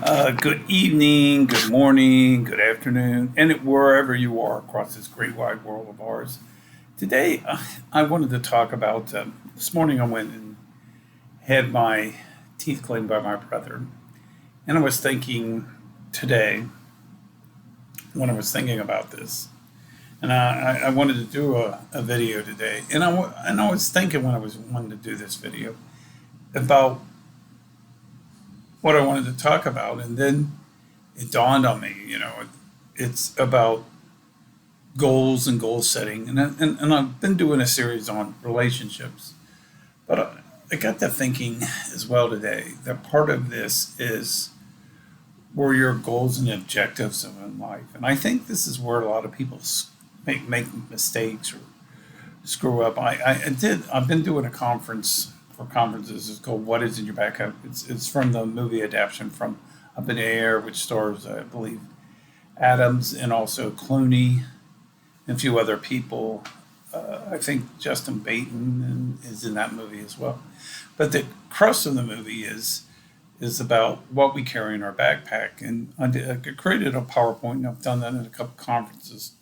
Good evening, good morning, good afternoon, and wherever you are across this great wide world of ours. Today, I wanted to talk about this morning I went and had my teeth cleaned by my brother. And I was thinking today, when I was thinking about this, and I wanted to do a video today. And I was thinking when I was wanting to do this video about what I wanted to talk about. And then it dawned on me, it's about goals and goal setting. And I've been doing a series on relationships. But I got to thinking as well today that part of this is where your goals and objectives are in life. And I think this is where a lot of people make mistakes or screw up. I've been doing a conference for conferences. It's called What Is in Your Back. It's from the movie adaptation from Up in the Air, which stars, I believe, Adams and also Clooney and a few other people. I think Justin Bateman is in that movie as well. But the crux of the movie is about what we carry in our backpack. And I created a PowerPoint, and I've done that in a couple conferences.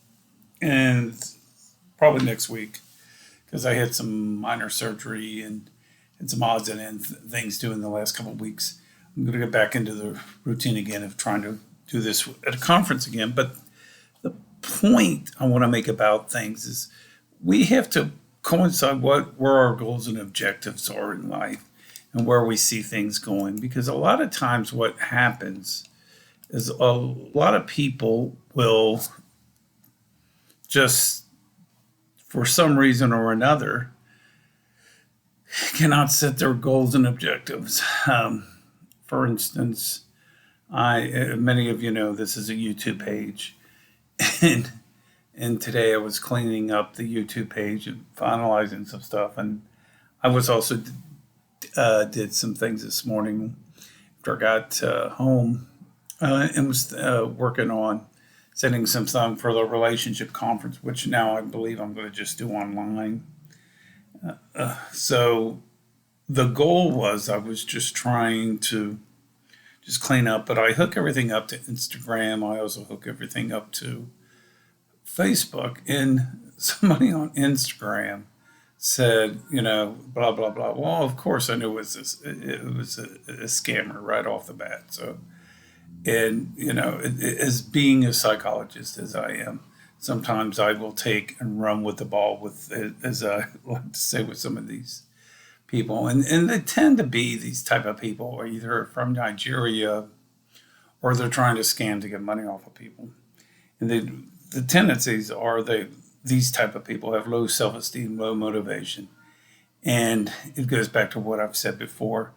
And probably next week, because I had some minor surgery and some odds and ends things due in the last couple of weeks. I'm going to get back into the routine again of trying to do this at a conference again. But the point I want to make about things is we have to coincide where our goals and objectives are in life and where we see things going. Because a lot of times what happens is a lot of people will just, for some reason or another, cannot set their goals and objectives. For instance, many of you know this is a YouTube page, and today I was cleaning up the YouTube page and finalizing some stuff, and I was also did some things this morning after I got home and was working on setting some time for the relationship conference, which now I believe I'm going to just do online. So the goal was I was just trying to just clean up, but I hook everything up to Instagram. I also hook everything up to Facebook. And somebody on Instagram said, blah, blah, blah. Well, of course I knew it was a scammer right off the bat. So, and, as being a psychologist as I am, sometimes I will take and run with the ball with, as I like to say, with some of these people. And they tend to be these type of people, either from Nigeria or they're trying to scam to get money off of people. And the tendencies are these type of people have low self-esteem, low motivation. And it goes back to what I've said before.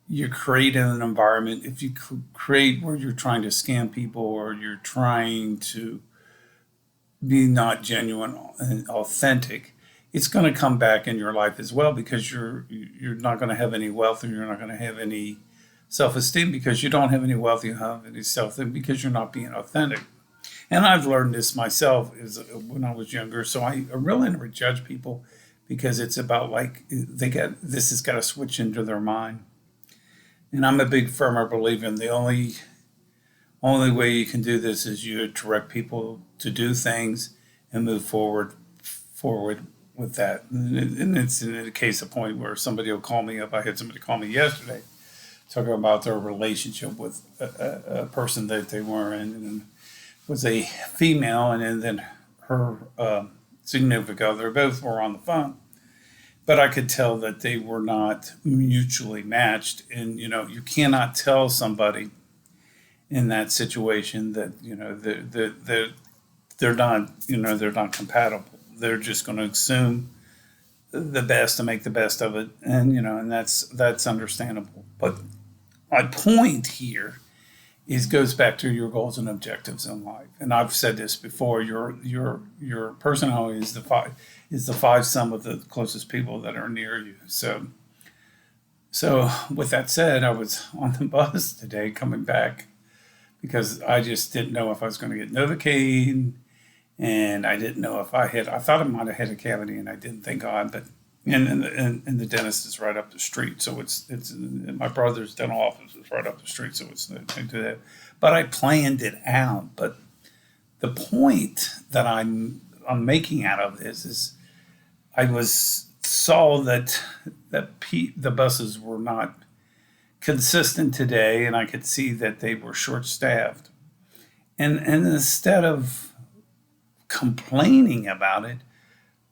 You create an environment, if you create where you're trying to scam people or you're trying to be not genuine and authentic, it's going to come back in your life as well, because you're not going to have any wealth, and you're not going to have any self-esteem because you don't have any wealth, you have any self-esteem because you're not being authentic. And I've learned this myself when I was younger, so I really never judge people, because it's about this has got to switch into their mind. And I'm a big firmer believer in the only way you can do this is you direct people to do things and move forward with that. And it's in a case of point where somebody will call me up. I had somebody call me yesterday talking about their relationship with a person that they were in, and it was a female, and then her significant other. Both were on the phone. But I could tell that they were not mutually matched. And, you cannot tell somebody in that situation that they're not compatible. They're just going to assume the best to make the best of it, and that's understandable. But my point here goes back to your goals and objectives in life. And I've said this before: your personality is the five sum of the closest people that are near you. So with that said, I was on the bus today coming back, because I just didn't know if I was going to get Novocaine, and I didn't know if I thought I might have had a cavity, and I didn't, thank God, but and the dentist is right up the street. So it's my brother's dental office is right up the street. So it's nothing to that. But I planned it out. But the point that I'm making out of this is I saw that the buses were not consistent today, and I could see that they were short staffed. And instead of complaining about it,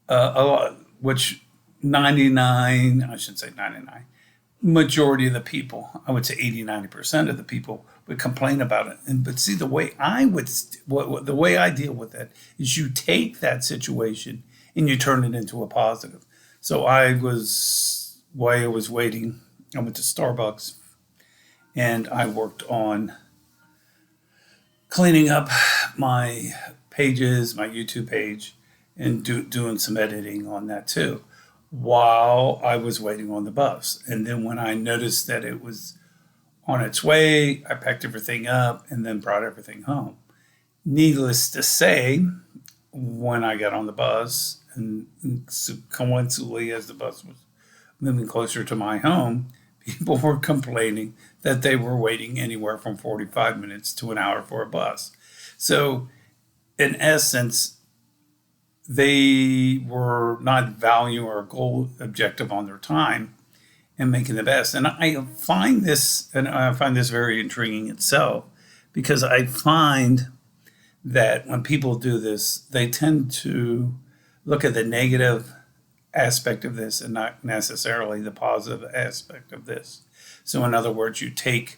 a lot, which 99, I shouldn't say 99, majority of the people, I would say 80, 90% of the people would complain about it. But see, the way I deal with it is you take that situation and you turn it into a positive. So while I was waiting, I went to Starbucks and I worked on cleaning up my pages, my YouTube page, and doing some editing on that too, while I was waiting on the bus. And then when I noticed that it was on its way, I packed everything up and then brought everything home. Needless to say, when I got on the bus, and coincidentally, as the bus was moving closer to my home, people were complaining that they were waiting anywhere from 45 minutes to an hour for a bus. So, in essence, they were not value or goal objective on their time and making the best. And I find this very intriguing itself, because I find that when people do this, they tend to look at the negative aspect of this and not necessarily the positive aspect of this. So, in other words, you take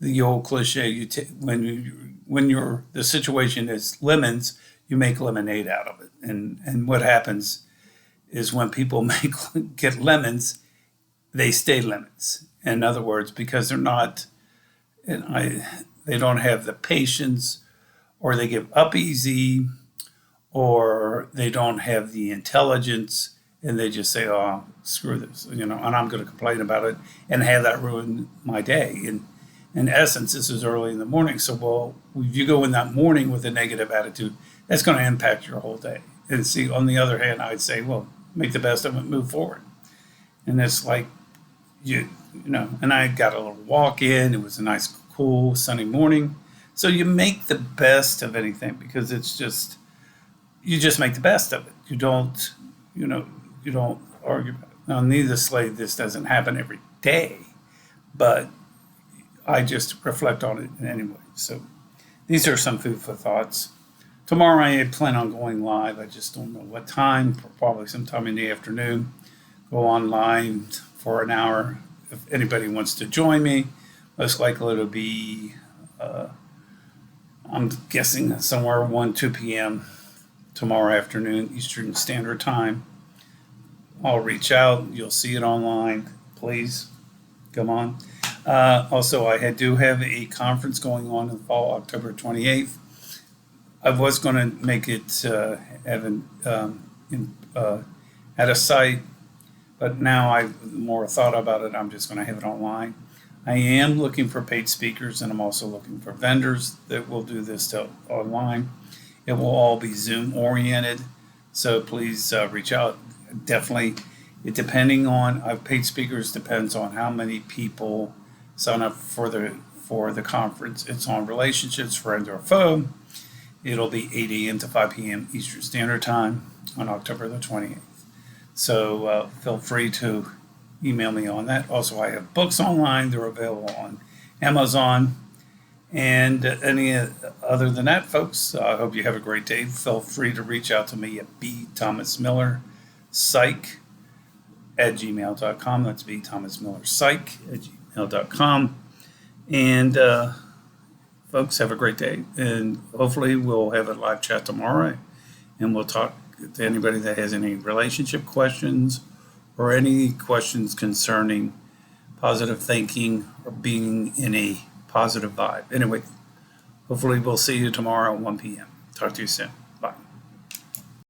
the old cliche: when the situation is lemons, you make lemonade out of it. And what happens is when people get lemons, they stay lemons. In other words, because they don't have the patience, or they give up easy, or they don't have the intelligence, and they just say, "Oh, screw this," and I'm going to complain about it and have that ruin my day. And in essence, this is early in the morning. So, well, if you go in that morning with a negative attitude, that's going to impact your whole day. And see, on the other hand, I'd say, well, make the best of it, move forward. And it's like, and I got a little walk in. It was a nice, cool, sunny morning. So you make the best of anything, because you just make the best of it. You don't argue about it. Now, needlessly, this doesn't happen every day, but I just reflect on it anyway. So these are some food for thoughts. Tomorrow I plan on going live. I just don't know what time, probably sometime in the afternoon. Go online for an hour. If anybody wants to join me, most likely it'll be, I'm guessing somewhere 1, 2 p.m. tomorrow afternoon, Eastern Standard Time. I'll reach out. You'll see it online. Please come on. Also, I do have a conference going on in the fall, October 28th. I was going to make it at a site, but now the more I thought about it, I'm just going to have it online. I am looking for paid speakers, and I'm also looking for vendors that will do this online. It will all be Zoom oriented, so please reach out. Definitely, depending on paid speakers depends on how many people sign up for the conference. It's on relationships, friend or foe. It'll be 8 a.m. to 5 p.m. Eastern Standard Time on October the 28th. So feel free to email me on that. Also, I have books online. They're available on Amazon. And any other than that, folks, I hope you have a great day. Feel free to reach out to me at bthomasmillerpsych@gmail.com. That's bthomasmillerpsych@gmail.com. And folks, have a great day. And hopefully we'll have a live chat tomorrow. And we'll talk to anybody that has any relationship questions or any questions concerning positive thinking or being in a positive vibe. Anyway, hopefully we'll see you tomorrow at 1 p.m. Talk to you soon.